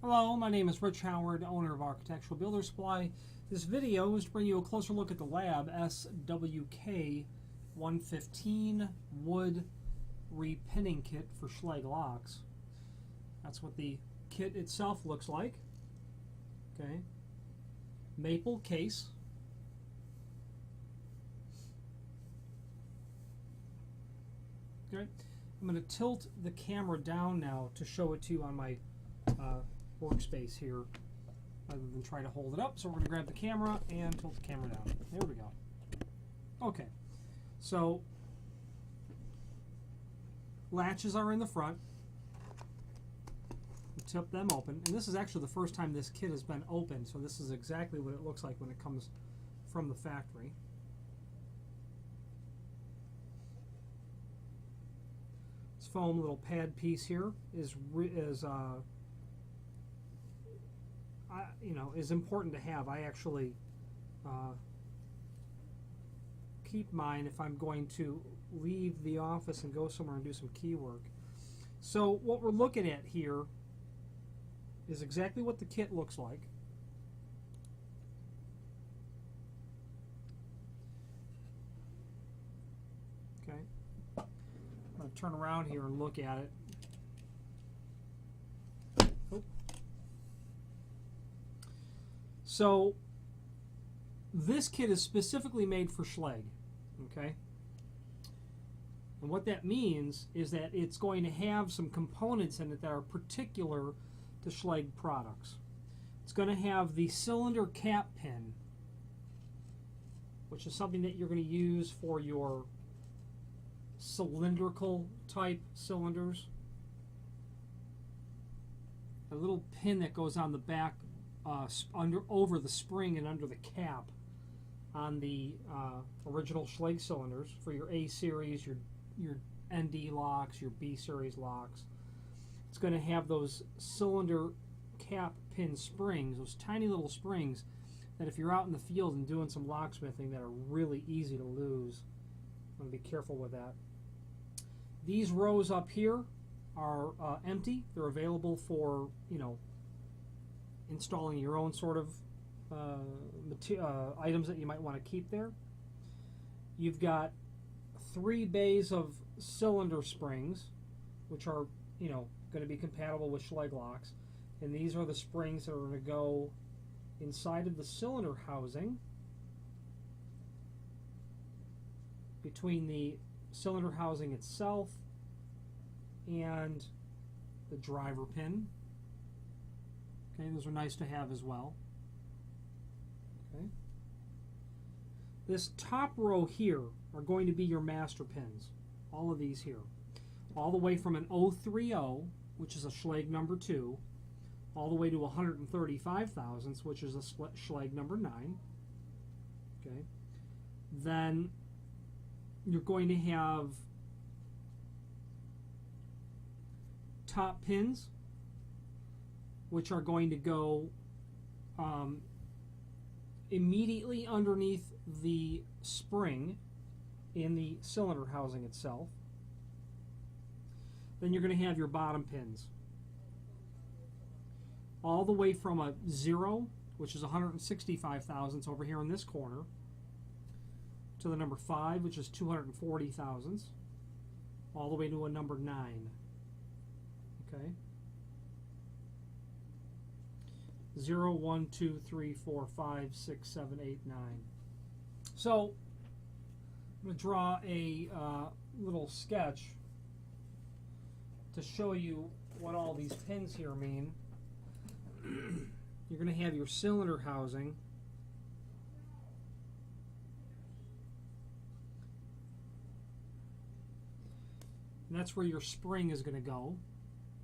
Hello, my name is Rich Howard, owner of Architectural Builder Supply. This video is to bring you a closer look at the LAB SWK 115 Wood Repinning Kit for Schlage Locks. That's what the kit itself looks like. Okay, maple case. Okay, I'm going to tilt the camera down now to show it to you on my workspace here, rather than try to hold it up. So we're going to grab the camera and tilt the camera down. There we go. Okay, so latches are in the front. You tip them open, and this is actually the first time this kit has been opened, so this is exactly what it looks like when it comes from the factory. This foam little pad piece here is important to have. I actually keep mine if I'm going to leave the office and go somewhere and do some key work. So what we're looking at here is exactly what the kit looks like. Okay, I'm going to turn around here and look at it. So this kit is specifically made for Schlage, okay? And what that means is that it's going to have some components in it that are particular to Schlage products. It's going to have the cylinder cap pin, which is something that you're going to use for your cylindrical type cylinders. A little pin that goes on the back over the spring and under the cap on the original Schlage cylinders for your A series, your ND locks, your B series locks. It's going to have those cylinder cap pin springs, those tiny little springs that if you're out in the field and doing some locksmithing that are really easy to lose. I'm going to be careful with that. These rows up here are empty. They're available for, installing your own sort of items that you might want to keep there. You've got 3 bays of cylinder springs, which are, going to be compatible with Schlage locks. And these are the springs that are going to go inside of the cylinder housing between the cylinder housing itself and the driver pin. Okay, those are nice to have as well. Okay. This top row here are going to be your master pins. All of these here. All the way from an 030, which is a Schlage number 2, all the way to 135 thousandths, which is a Schlage number 9. Okay. Then you're going to have top pins, which are going to go immediately underneath the spring in the cylinder housing itself. Then you're going to have your bottom pins. All the way from a 0, which is 165 thousandths over here in this corner, to the number 5, which is 240 thousandths, all the way to a number 9. Okay? 0, 1, 2, 3, 4, 5, 6, 7, 8, 9. So I'm going to draw a little sketch to show you what all these pins here mean. You're going to have your cylinder housing. And that's where your spring is going to go.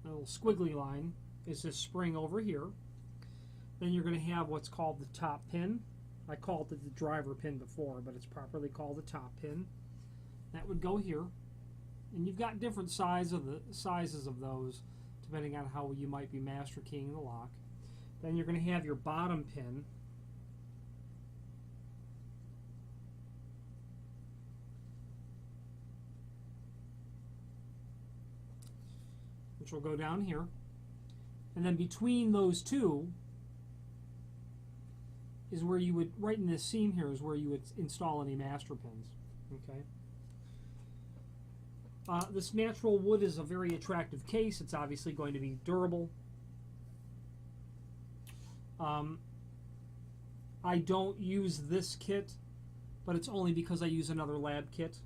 A little squiggly line is this spring over here. Then you're going to have what's called the top pin. I called it the driver pin before, but it's properly called the top pin. That would go here. And you've got different sizes of those, depending on how you might be master keying the lock. Then you're going to have your bottom pin. Which will go down here. And then between those two is where you would, right in this seam here, is where you would install any master pins. Okay. This natural wood is a very attractive case. It's obviously going to be durable. I don't use this kit, but it's only because I use another lab kit,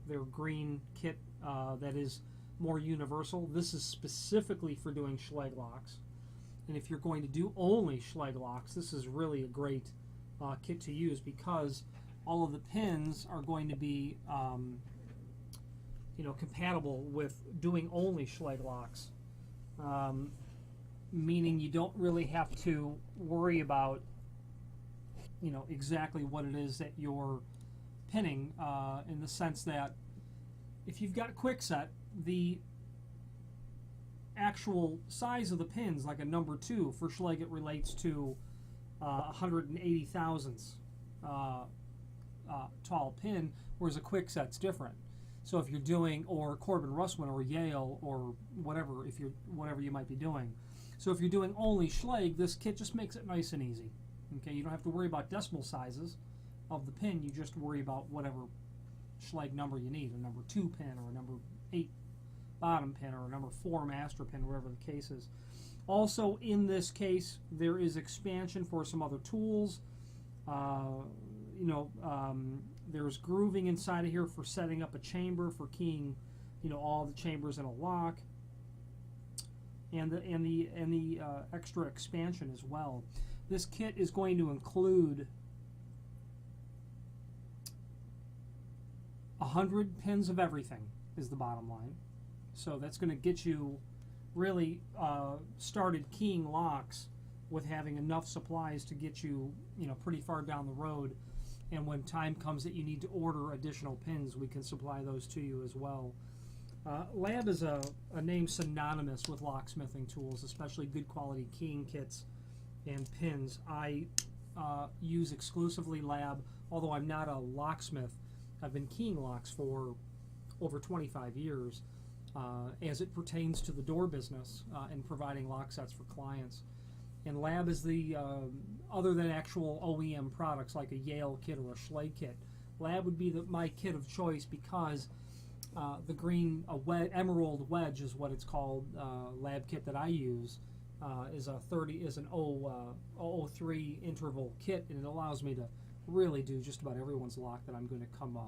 their green kit that is more universal. This is specifically for doing Schlage locks. And if you're going to do only Schlage locks, this is really a great kit to use, because all of the pins are going to be compatible with doing only Schlage locks, meaning you don't really have to worry about exactly what it is that you're pinning, in the sense that if you've got quickset, the actual size of the pins, like a number 2 for Schlage, it relates to 180 thousandths tall pin, whereas a quickset's different. So if you're doing, or Corbin Russwin or Yale or whatever, whatever you might be doing. So if you're doing only Schlage, this kit just makes it nice and easy. Okay, you don't have to worry about decimal sizes of the pin. You just worry about whatever Schlage number you need, a number 2 pin or a number 8 bottom pin or a number 4 master pin, whatever the case is. Also in this case, there is expansion for some other tools. There's grooving inside of here for setting up a chamber, for keying, all the chambers in a lock, and the extra expansion as well. This kit is going to include 100 pins of everything, is the bottom line. So that's going to get you really started keying locks with having enough supplies to get you, pretty far down the road. And when time comes that you need to order additional pins, we can supply those to you as well. LAB is a name synonymous with locksmithing tools, especially good quality keying kits and pins. I use exclusively LAB, although I'm not a locksmith. I've been keying locks for over 25 years as it pertains to the door business and providing lock sets for clients. And LAB is the, other than actual OEM products like a Yale kit or a Schlage kit, LAB would be my kit of choice, because the green emerald wedge is what it's called, LAB kit that I use, is an 003 interval kit, and it allows me to really do just about everyone's lock that I'm going to come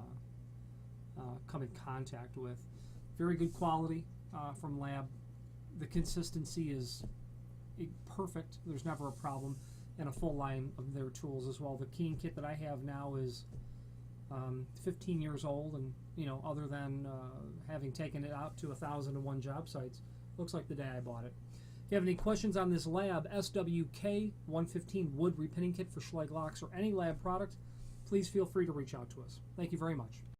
in contact with. Very good quality from LAB. The consistency is perfect. There's never a problem, and a full line of their tools as well. The keying kit that I have now is 15 years old, and other than having taken it out to 1,001 job sites, looks like the day I bought it. If you have any questions on this LAB SWK 115 Wood Repinning Kit for Schlage locks or any LAB product, please feel free to reach out to us. Thank you very much.